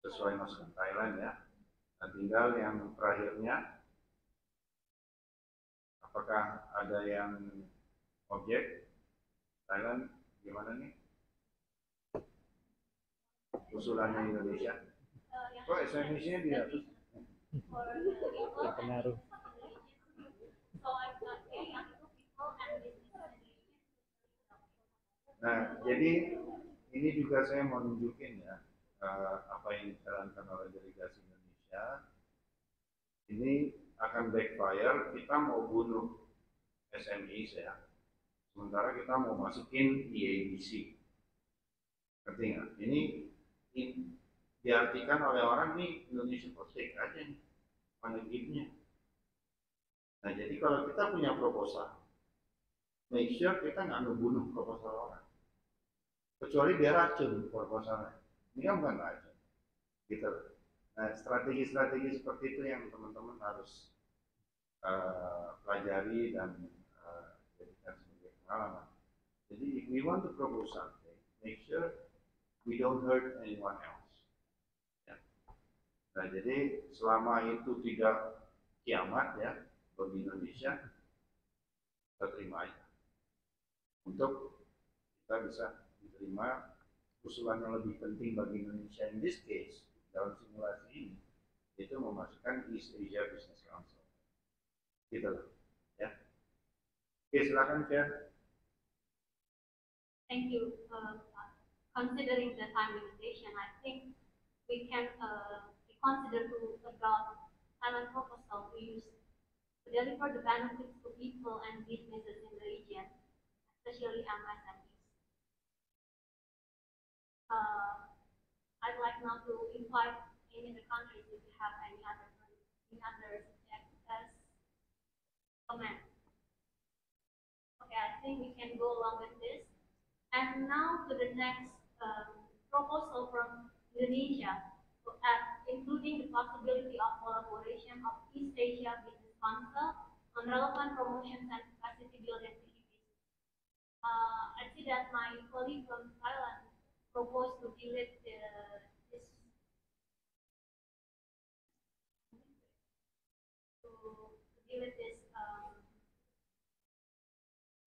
sesuai masukan Thailand ya. Nah, tinggal yang terakhirnya, apakah ada yang objek Thailand gimana nih usulannya Indonesia? Kok Indonesia dihapus? Terpengaruh. Nah, jadi ini juga saya mau nunjukin ya apa yang dijalankan oleh delegasi Indonesia. Ini akan backfire, kita mau bunuh SMI ya, sementara kita mau masukin EABC. Ngerti nggak? Ini diartikan oleh orang nih Indonesia postek aja nih, mana gimnya. Nah, jadi kalau kita punya proposal, make sure kita nggak ngebunuh proposal orang. Kecuali dia racun proposalnya. Ini kan bukan racun. Gitu. Nah, strategi-strategi seperti itu yang teman-teman harus pelajari dan jadikan sebagai pengalaman. Jadi, if we want to propose something, make sure we don't hurt anyone else. Ya. Nah, jadi selama itu tidak kiamat ya bagi Indonesia, kita terima aja. Untuk kita bisa diterima usulan yang lebih penting bagi Indonesia in this case dalam simulasi ini itu memasukkan East Asia Business Council. Gitu loh, ya. Oke, silakan Fer. Thank you. Considering the time limitation, I think we can consider to adopt Thailand proposal to use to deliver the benefits to people and businesses in the region, especially MSMEs. I'd like now to invite any of the countries if you have any other subjects as comment. Okay, I think we can go along with this. And now to the next proposal from Indonesia, including the possibility of collaboration of East Asia Business Council on relevant promotions and capacity building activities. I see that my colleague from Thailand proposed to delete this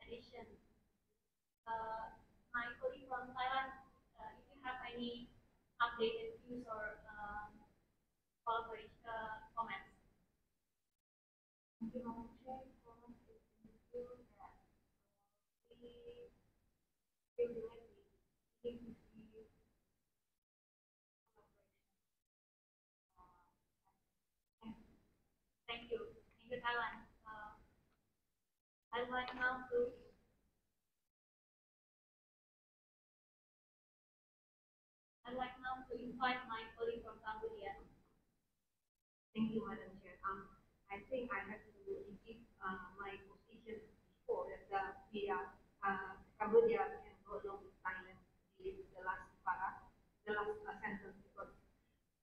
edition. My colleague from Thailand, if you have any updated views or collaboration comments. Thank you, Madam Chair. Thank you, Thailand. I'd like now to invite my colleague from Cambodia. Thank you, Madam Chair. I think I have to give my position before that Cambodia can go along with Thailand in the last para, the last sentence, because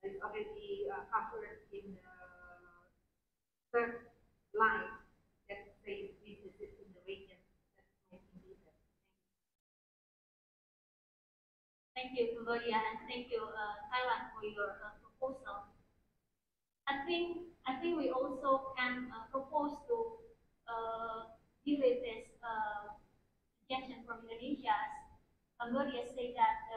it's already covered in the third line that says businesses in the region. That's my view. Thank you, Cambodia, and thank you, Thailand, for your proposal. I think we also can propose to delete this suggestion from Indonesia. Cambodia say that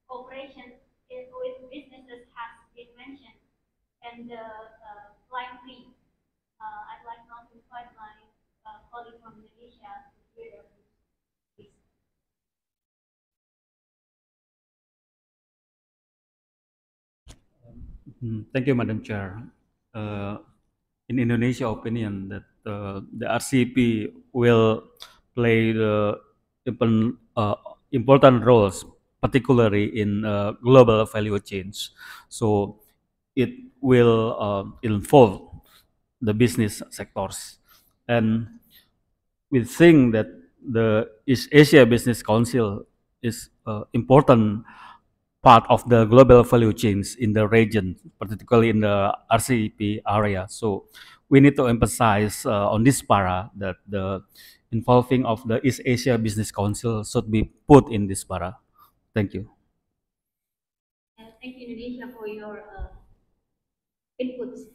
cooperation with businesses has been mentioned, and line 3. I'd like now to invite my colleague from Indonesia to hear their views. Please. Thank you, Madam Chair. In Indonesia opinion that the RCEP will play the important roles, particularly in global value chains. So it will involve the business sectors. And we think that the East Asia Business Council is important part of the global value chains in the region, particularly in the RCEP area. So we need to emphasize on this para that the involving of the East Asia Business Council should be put in this para. Thank you. thank you Indonesia for your inputs.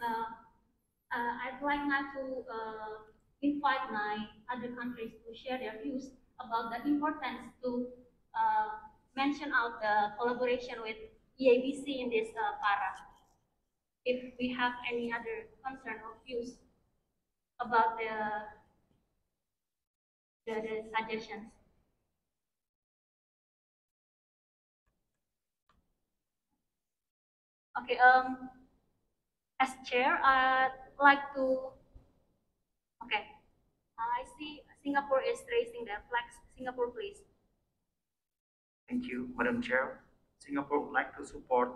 I'd like now to invite my other countries to share their views about the importance to mention out the collaboration with EABC in this para. If we have any other concern or views about the suggestions. Okay, as chair, I'd like to, okay, I see Singapore is raising their flags. Singapore, please. Thank you, Madam Chair. Singapore would like to support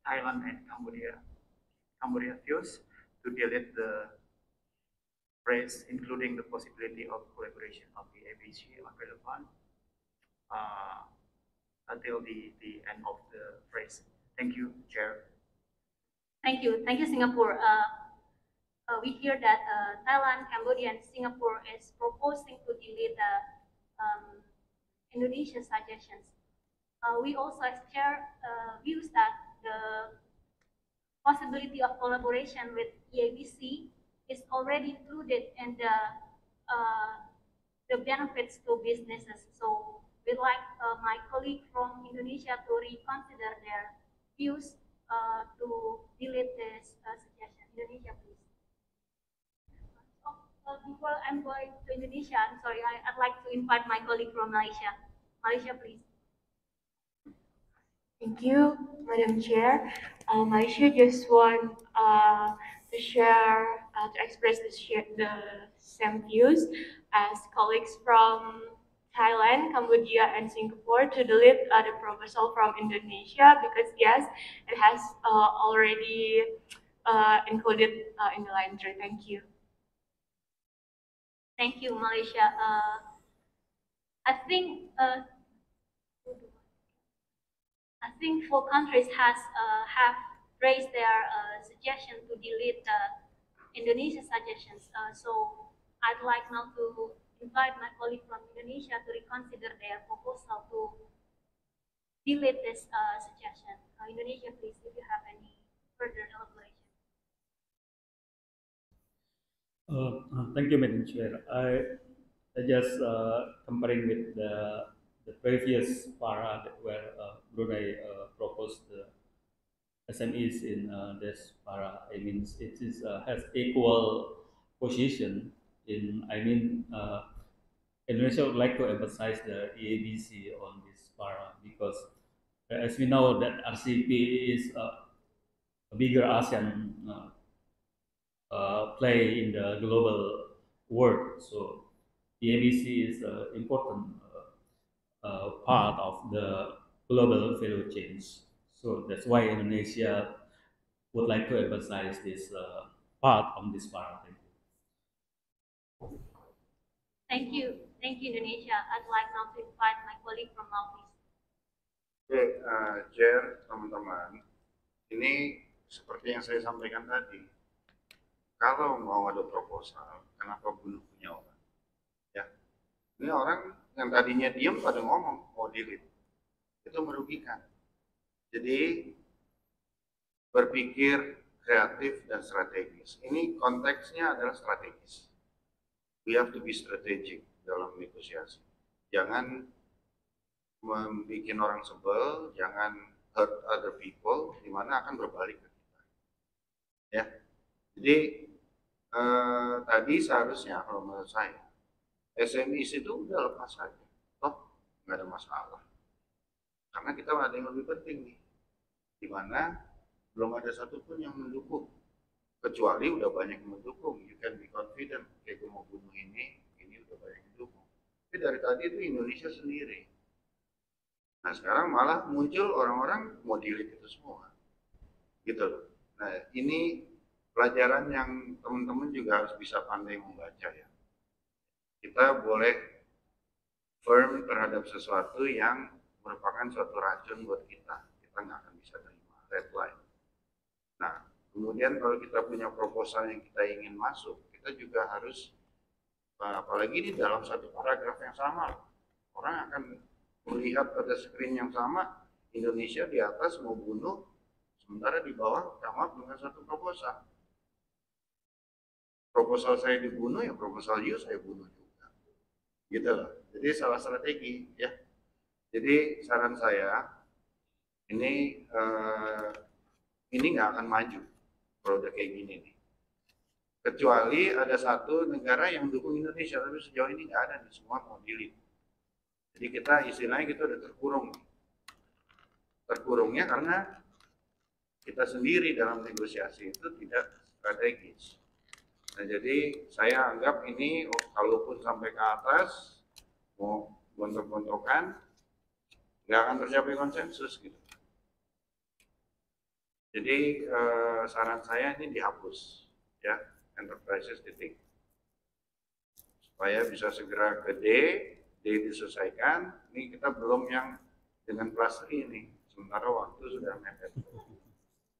Thailand and Cambodia views to delete the phrase, including the possibility of collaboration of the ABC on relevant until the end of the phrase. Thank you, Chair. Thank you, Singapore. We hear that Thailand, Cambodia, and Singapore is proposing to delete the Indonesia suggestions. We also share views that the possibility of collaboration with EABC is already included in the benefits to businesses. So we'd like my colleague from Indonesia to reconsider their views to delete this suggestion. Indonesia, please. Before I'm going to Indonesia, I'm sorry, I'd like to invite my colleague from Malaysia. Malaysia, please. Thank you, Madam Chair. Malaysia just want to share, to express the same views as colleagues from Thailand, Cambodia, and Singapore to delete the proposal from Indonesia because yes, it has already included in the line 3. Thank you. Thank you, Malaysia. I think 4 countries have raised their suggestion to delete the Indonesia suggestions. So I'd like now to invite my colleague from Indonesia to reconsider their proposal to delete this suggestion. Indonesia, please, if you have any further elaboration. Thank you, Madam Chair. I just comparing with the previous para where Brunei proposed the SMEs in this para. I mean, it is has equal position in. I mean, Indonesia would like to emphasize the EABC on this para because, as we know, that RCP is a bigger ASEAN play in the global world. So EABC is an important part of the global value chains. So that's why Indonesia would like to emphasize this part on this part. Thank you, Indonesia. I'd like now to invite my colleague from Maldives. Oke, Chair, teman-teman, ini seperti yang saya sampaikan tadi, kalau mau ada proposal, kenapa bunuh punya orang? Ya, ini orang yang tadinya diam pada ngomong mau delete, itu merugikan. Jadi berpikir kreatif dan strategis. Ini konteksnya adalah strategis. We have to be strategic dalam negosiasi. Jangan membuat orang sebel, jangan hurt other people, di mana akan berbalik ke kita. Ya, jadi tadi seharusnya kalau menurut saya SMIs itu udah lepas saja, toh nggak ada masalah. Karena kita ada yang lebih penting nih, di mana belum ada satupun yang mendukung, kecuali udah banyak yang mendukung. You can be confident, kayak gue mau bunuh ini udah banyak yang mendukung. Tapi dari tadi itu Indonesia sendiri. Nah sekarang malah muncul orang-orang mau delete itu semua, gitu loh. Nah ini pelajaran yang teman-teman juga harus bisa pandai membaca ya. Kita boleh firm terhadap sesuatu yang merupakan suatu racun buat kita nggak akan bisa terima, red line. Nah kemudian kalau kita punya proposal yang kita ingin masuk, kita juga harus, apalagi di dalam satu paragraf yang sama, orang akan melihat pada screen yang sama, Indonesia di atas mau bunuh, sementara di bawah come up dengan satu proposal. Proposal saya dibunuh, ya proposal you saya bunuh juga. Gitu loh. Jadi salah strategi ya. Jadi saran saya ini nggak akan maju kalau udah kayak gini nih. Kecuali ada satu negara yang dukung Indonesia, tapi sejauh ini nggak ada nih, semua mau delete. Jadi kita istilahnya kita udah terkurung. Terkurungnya karena kita sendiri dalam negosiasi itu tidak strategis. Nah, jadi saya anggap ini kalaupun sampai ke atas mau gontok-gontokan nggak akan tercapai konsensus gitu. Jadi saran saya ini dihapus ya, enterprises titik, supaya bisa segera ke D diselesaikan. Ini kita belum yang dengan cluster ini, sementara waktu sudah mepet.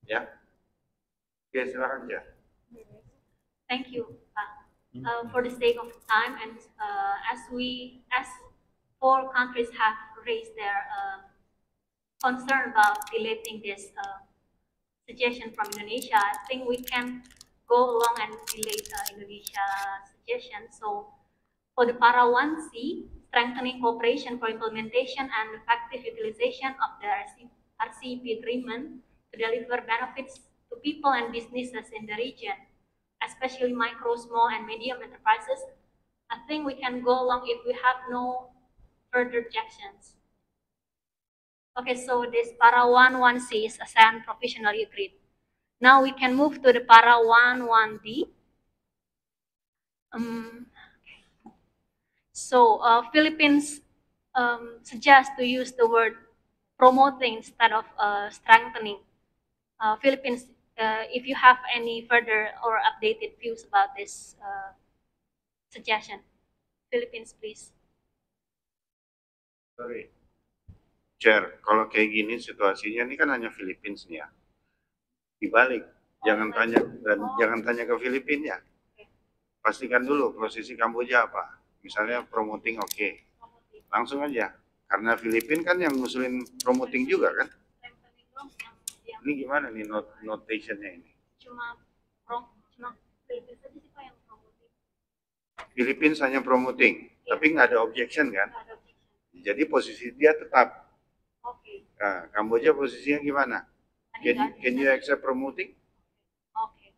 Ya, oke silakan ya. Thank you. For the sake of time, and as four countries have raised their concern about deleting this suggestion from Indonesia, I think we can go along and delete Indonesia suggestion. So for the para 1C, strengthening cooperation for implementation and effective utilization of the RCEP agreement to deliver benefits to people and businesses in the region, especially micro, small, and medium enterprises, I think we can go along if we have no further objections. Okay, so this para 1C is ASEAN provisionally agreed. Now we can move to the para 1D. Philippines suggest to use the word promoting instead of strengthening. Philippines, if you have any further or updated views about this suggestion, Philippines, please. Sorry, Chair, kalau kayak gini situasinya ini kan hanya Philippines nih ya. Dibalik, jangan tanya ke Filipina ya. Pastikan dulu posisi Kamboja apa. Misalnya promoting oke. Langsung aja. Karena Filipina kan yang ngusulin promoting juga kan. Ini gimana nih notationnya ini? Cuma Philippines aja sih Pak yang promoting. Philippines hanya promoting, tapi nggak ada objection kan? Jadi posisi dia tetap. Oke. Nah, Kamboja posisinya gimana? Can you accept promoting? Oke.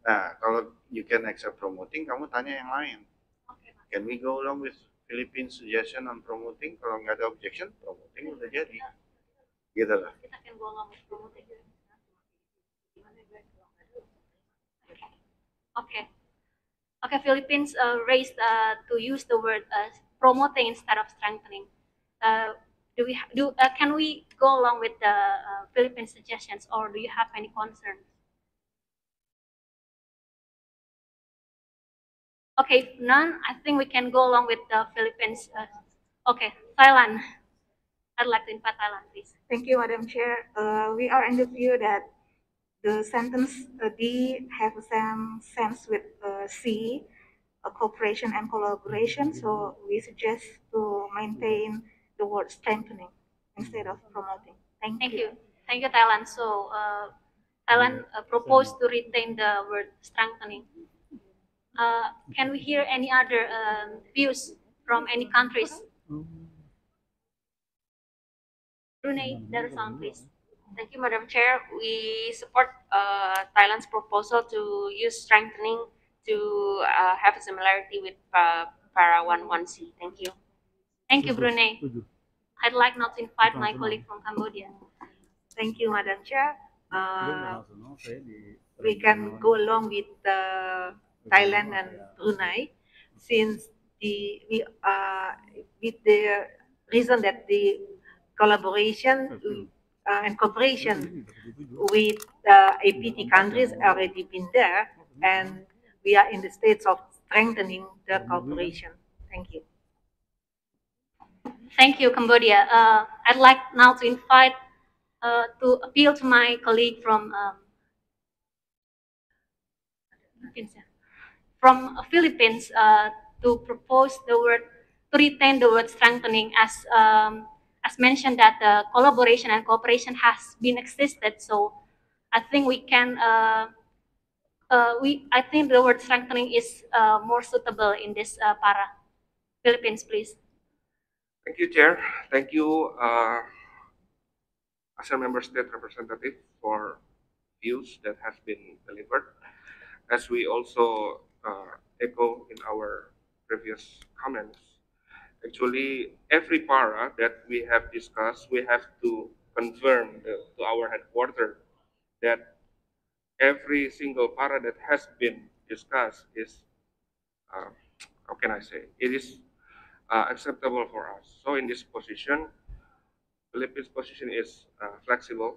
Nah, kalau you can accept promoting, kamu tanya yang lain. Okay. Can we go along with Philippines suggestion on promoting? Kalau nggak ada objection, promoting udah jadi. Gitu lah. Kita can go along with promoting. Okay. Okay, Philippines raised to use the word promoting instead of strengthening. Can we go along with the Philippine suggestions, or do you have any concerns? Okay, if none, I think we can go along with the Philippines. Okay, Thailand. I'd like to invite Thailand, please. Thank you, Madam Chair. We are in the view that the sentence D have the same sense with C, cooperation and collaboration. So we suggest to maintain the word strengthening instead of promoting. Thank you. Thank you, Thailand. So Thailand proposed to retain the word strengthening. Can we hear any other views from any countries? Brunei Darussalam, please. Thank you, Madam Chair. We support Thailand's proposal to use strengthening to have a similarity with para 1C. Thank you. Thank you, Brunei. I'd like now to invite my colleague from Cambodia. Thank you, Madam Chair. We can go along with Thailand and Brunei, since with the reason that the collaboration and cooperation with APT countries already been there, and we are in the states of strengthening the cooperation. Thank you. Thank you, Cambodia. I'd like now to invite to appeal to my colleague from Philippines to propose the word, to retain the word strengthening as as mentioned that the collaboration and cooperation has been existed. So I think we can, I think the word strengthening is more suitable in this para. Philippines, please. Thank you, Chair. Thank you, ASEAN Member State Representative, for views that has been delivered. As we also echo in our previous comments, actually, every para that we have discussed, we have to confirm to our headquarters that every single para that has been discussed is, how can I say, it is acceptable for us. So in this position, Philippines' position is flexible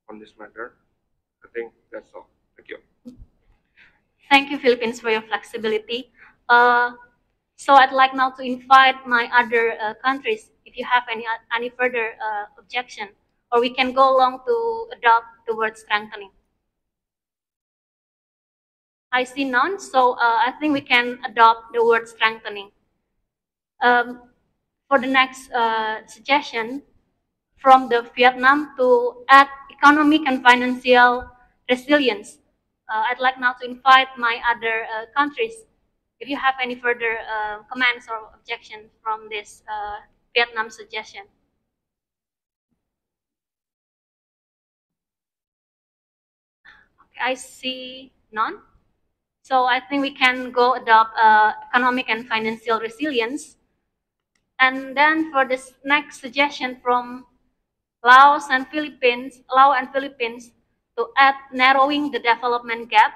on this matter. I think that's all. Thank you. Thank you, Philippines, for your flexibility. So I'd like now to invite my other countries, if you have any further objection, or we can go along to adopt the word strengthening. I see none, so I think we can adopt the word strengthening. For the next suggestion, from the Vietnam to add economic and financial resilience. I'd like now to invite my other countries, if you have any further comments or objections from this Vietnam suggestion. Okay, I see none. So I think we can go adopt economic and financial resilience. And then for this next suggestion from Laos and Philippines to add narrowing the development gap.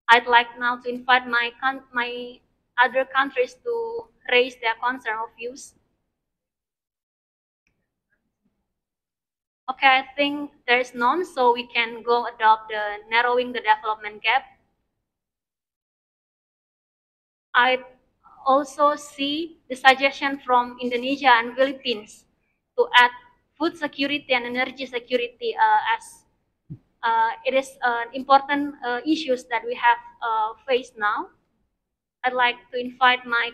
I'd like now to invite my other countries to raise their concern or views. Okay, I think there is none, so we can go adopt the narrowing the development gap. I also see the suggestion from Indonesia and Philippines to add food security and energy security as it is important issues that we have faced now. I'd like to invite my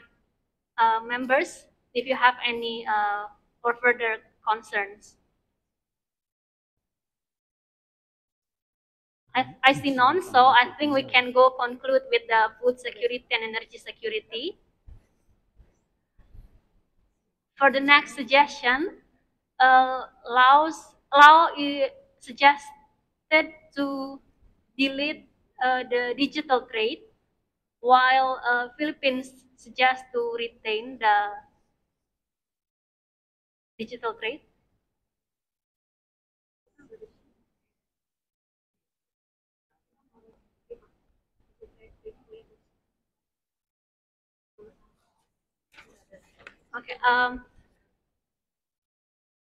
members if you have any or further concerns. I see none, so I think we can go conclude with the food security and energy security. For the next suggestion, Laos suggested to delete the digital trade, while Philippines suggests to retain the digital trade.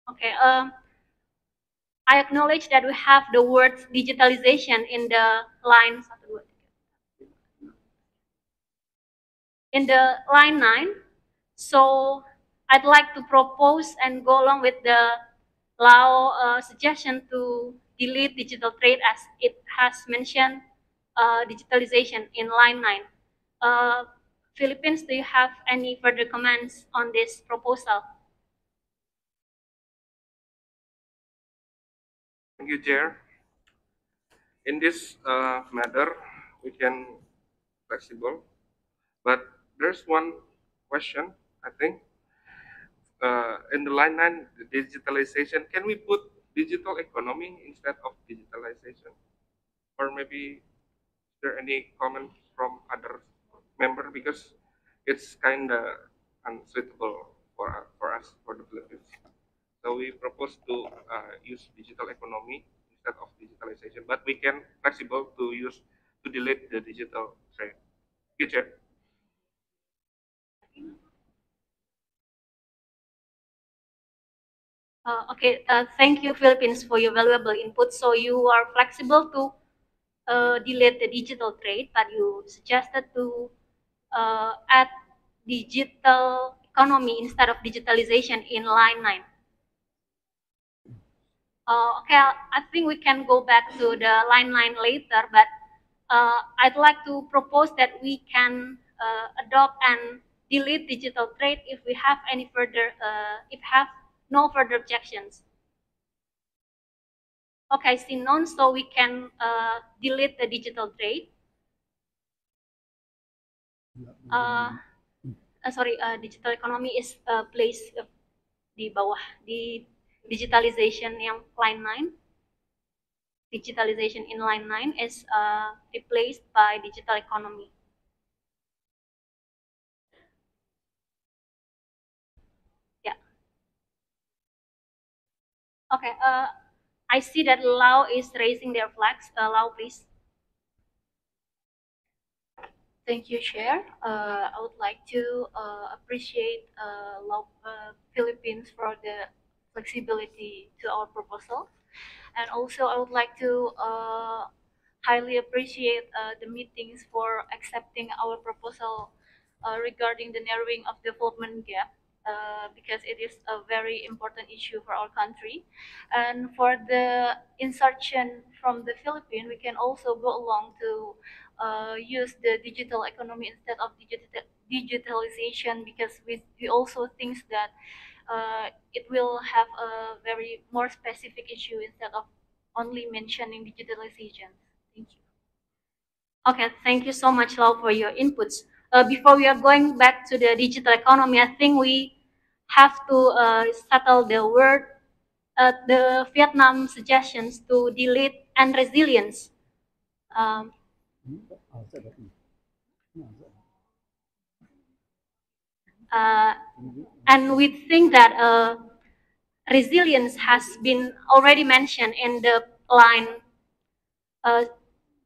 Okay. I acknowledge that we have the word digitalization in the line. In the line 9, so I'd like to propose and go along with the Lao suggestion to delete digital trade as it has mentioned digitalization in line 9. Philippines, do you have any further comments on this proposal? Thank you, Chair. In this matter, we can flexible, but there's one question, I think. In the line 9, the digitalization, can we put digital economy instead of digitalization? Or maybe is there any comment from other member, because it's kind of unsuitable for us, for the Philippines. So we propose to use digital economy instead of digitalization, but we can flexible to delete the digital trade. Thank you, Chair. Okay, thank you, Philippines, for your valuable input. So you are flexible to delete the digital trade, but you suggested to add digital economy instead of digitalization in line 9. Okay, I think we can go back to the line 9 later, but I'd like to propose that we can adopt and delete digital trade if we have any further, if have No further objections. Okay, see none, so we can delete the digital trade. Digital economy is placed di bawah di digitalization yang line 9. Digitalization in line 9 is replaced by digital economy. Yeah. Okay. I see that Lao is raising their flags. Lao, please. Thank you, Chair. I would like to appreciate Philippines for the flexibility to our proposal. And also, I would like to highly appreciate the meetings for accepting our proposal regarding the narrowing of development gap. Because it is a very important issue for our country. And for the insertion from the Philippines, we can also go along to use the digital economy instead of digitalization, because we also think that it will have a very more specific issue instead of only mentioning digitalization. Thank you. Okay, thank you so much, Lau, for your inputs. Before we are going back to the digital economy, I think we have to settle the Vietnam suggestions to delete and resilience. And we think that resilience has been already mentioned in the line,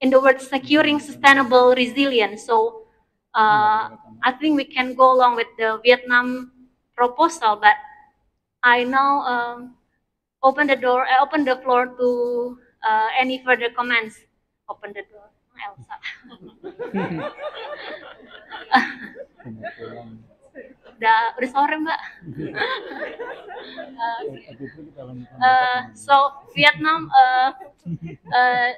in the word securing sustainable resilience. So I think we can go along with the Vietnam proposal, but I now open the floor to any further comments. Open the door, Elsa. udah sore, Mbak. So Vietnam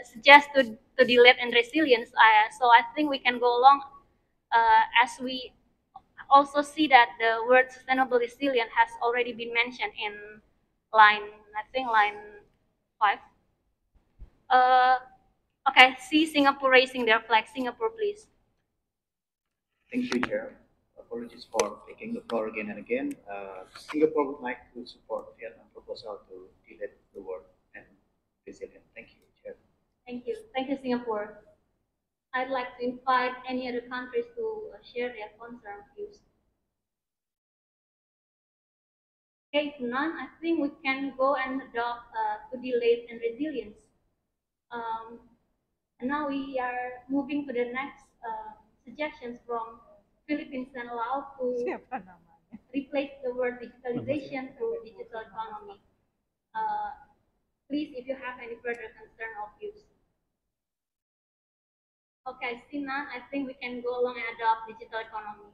suggests to delete and resilience. So I think we can go along as we also see that the word sustainable resilience has already been mentioned in line 5. Okay, see Singapore raising their flag. Singapore, please. Thank you, Chair. Apologies for taking the floor again and again. Singapore would like to support Vietnam proposal to delete the word and resilient. Thank you, Chair. Thank you. Thank you, Singapore. I'd like to invite any other countries to share their concern views. Okay, if none, I think we can go and adopt to delay and resilience. And now we are moving to the next suggestions from Philippines and Laos to replace the word digitalization to digital economy. Please, if you have any further concern or views. Okay, see none, I think we can go along and adopt digital economy.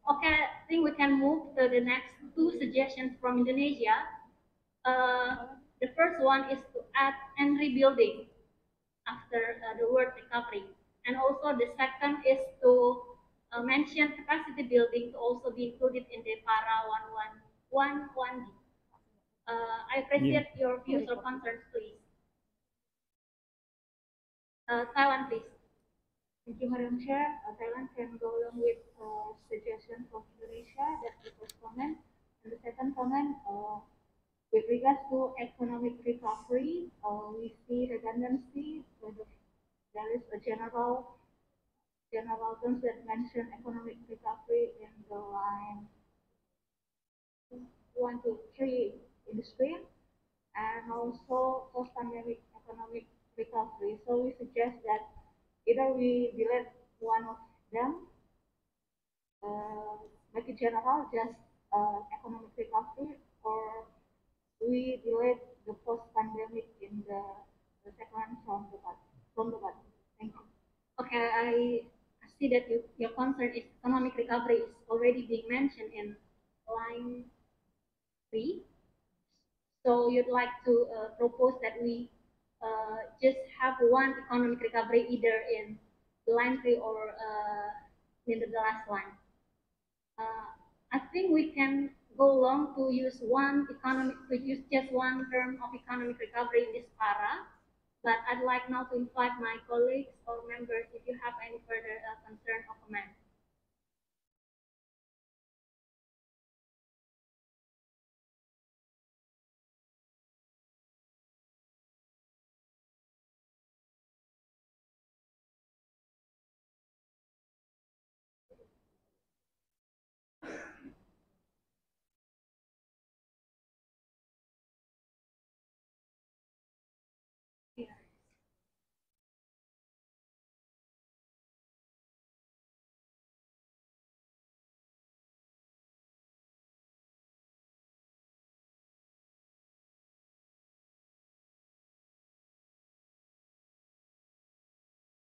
Okay, I think we can move to the next two suggestions from Indonesia. The first one is to add and rebuilding after the word recovery. And also the second is to mention capacity building to also be included in the para 111D. I appreciate your views or concerns, please. Thailand, please. Thank you, Madam Chair. Thailand can go along with suggestion from Indonesia. That's the first comment. And the second comment, with regards to economic recovery, we see redundancy. There is a general terms that mention economic recovery in the line 1 to 3 in the screen, and also post-pandemic economic recovery. So we suggest that either we delete one of them, make it general, just economic recovery, or we delete the post-pandemic in the second from the bottom. Thank you. Okay, I see that your concern is economic recovery is already being mentioned in line 3. So you'd like to propose that we just have one economic recovery either in line 3 or in the last line. I think we can go long to use just one term of economic recovery in this para, but I'd like now to invite my colleagues or members